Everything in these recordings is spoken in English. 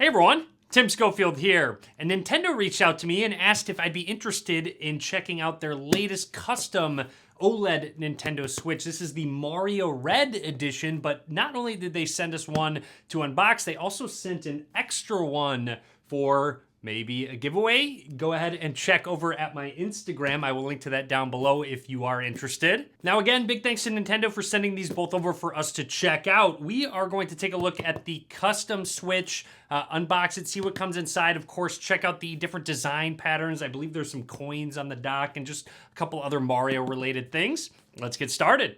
Hey everyone, Tim Schofield here. And Nintendo reached out to me and asked if I'd be interested in checking out their latest custom OLED Nintendo Switch. This is the Mario Red edition, but not only did they send us one to unbox, they also sent an extra one for maybe a giveaway. Go ahead and check over at my Instagram. I will link to that down below if you are interested. Now again, big thanks to Nintendo for sending these both over for us to check out. We are going to take a look at the custom Switch, unbox it, see what comes inside. Of course, check out the different design patterns. I believe there's some coins on the dock and just a couple other Mario related things. Let's get started.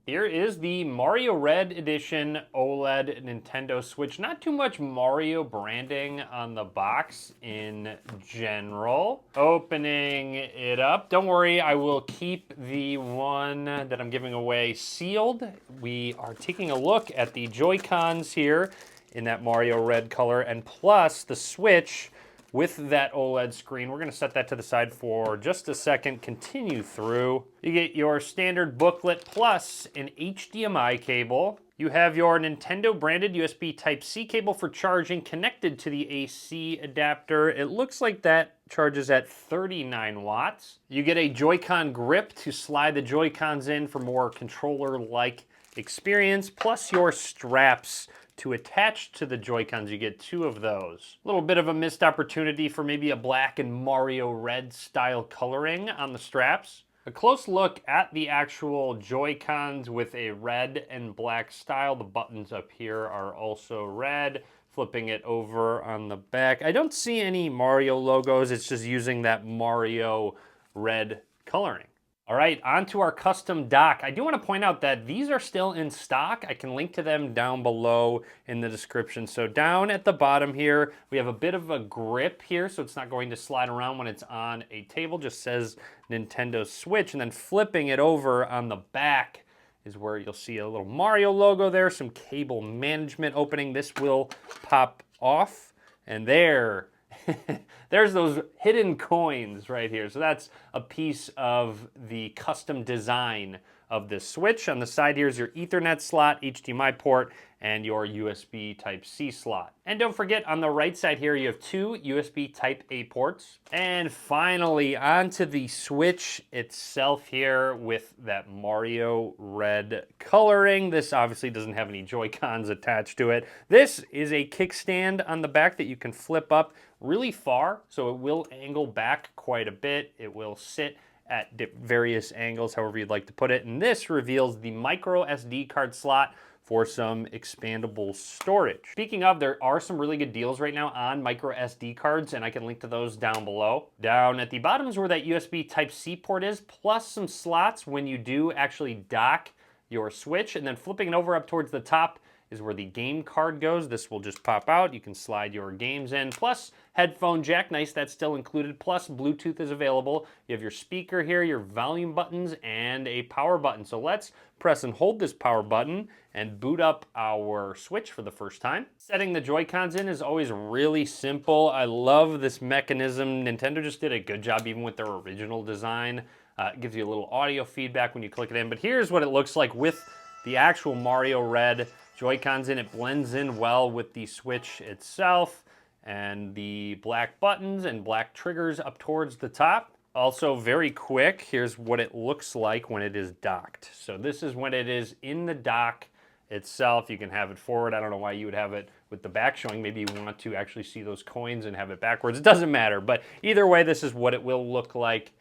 Here is the Mario Red Edition OLED Nintendo Switch. Not too much Mario branding on the box in general. Opening it up. Don't worry, I will keep the one that I'm giving away sealed. We are taking a look at the Joy-Cons here in that Mario Red color, and plus the Switch with that OLED screen. We're gonna set that to the side for just a second, continue through. You get your standard booklet plus an HDMI cable. You have your Nintendo branded USB Type-C cable for charging connected to the AC adapter. It looks like that charges at 39 watts. You get a Joy-Con grip to slide the Joy-Cons in for more controller-like experience, plus your straps to attach to the Joy-Cons. You get two of those. A little bit of a missed opportunity for maybe a black and Mario Red style coloring on the straps. A close look at the actual Joy-Cons with a red and black style. The buttons up here are also red. Flipping it over on the back, I don't see any Mario logos. It's just using that Mario Red coloring. All right, on to our custom dock. I do want to point out that these are still in stock. I can link to them down below in the description. So down at the bottom here, we have a bit of a grip here, so it's not going to slide around when it's on a table. Just says Nintendo Switch, and then flipping it over on the back is where you'll see a little Mario logo there, some cable management opening. This will pop off, and there's those hidden coins right here. So that's a piece of the custom design of this Switch. On the side here is your Ethernet slot, HDMI port, and your USB Type-C slot. And don't forget, on the right side here, you have two USB Type-A ports. And finally, onto the Switch itself here with that Mario Red coloring. This obviously doesn't have any Joy-Cons attached to it. This is a kickstand on the back that you can flip up really far, so it will angle back quite a bit. It will sit at various angles, however you'd like to put it. And this reveals the micro SD card slot for some expandable storage. Speaking of, there are some really good deals right now on micro SD cards, and I can link to those down below. Down at the bottom is where that USB Type-C port is, plus some slots when you do actually dock your Switch, and then flipping it over up towards the top is where the game card goes. This will just pop out. You can slide your games in, plus headphone jack, nice, that's still included, plus Bluetooth is available. You have your speaker here, your volume buttons, and a power button. So let's press and hold this power button and boot up our Switch for the first time. Setting the Joy-Cons in is always really simple. I love this mechanism. Nintendo just did a good job even with their original design. It gives you a little audio feedback when you click it in, but here's what it looks like with the actual Mario Red Joy-Cons in. It blends in well with the Switch itself, and the black buttons and black triggers up towards the top. Also very quick, here's what it looks like when it is docked. So this is when it is in the dock itself. You can have it forward. I don't know why you would have it with the back showing. Maybe you want to actually see those coins and have it backwards. It doesn't matter, but either way, this is what it will look like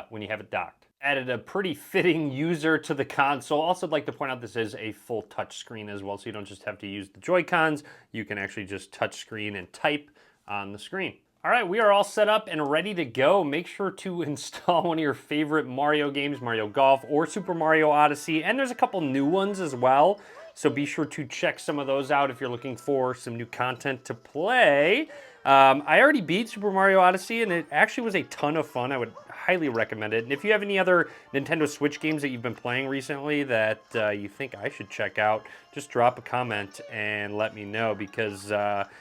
when you have it docked. Added a pretty fitting user to the console. Also, I'd like to point out this is a full touch screen as well, so you don't just have to use the Joy-Cons. You can actually just touch screen and type on the screen. All right, we are all set up and ready to go. Make sure to install one of your favorite Mario games, Mario Golf or Super Mario Odyssey, and there's a couple new ones as well, so be sure to check some of those out if you're looking for some new content to play. I already beat Super Mario Odyssey, and it actually was a ton of fun. I would highly recommend it. And if you have any other Nintendo Switch games that you've been playing recently that you think I should check out, just drop a comment and let me know, because,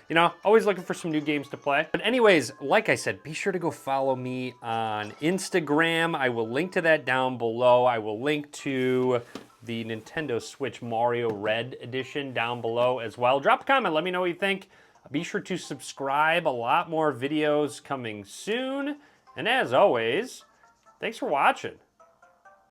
you know, always looking for some new games to play. But anyways, like I said, be sure to go follow me on Instagram. I will link to that down below. I will link to the Nintendo Switch Mario Red Edition down below as well. Drop a comment, let me know what you think. Be sure to subscribe, a lot more videos coming soon. And as always, thanks for watching.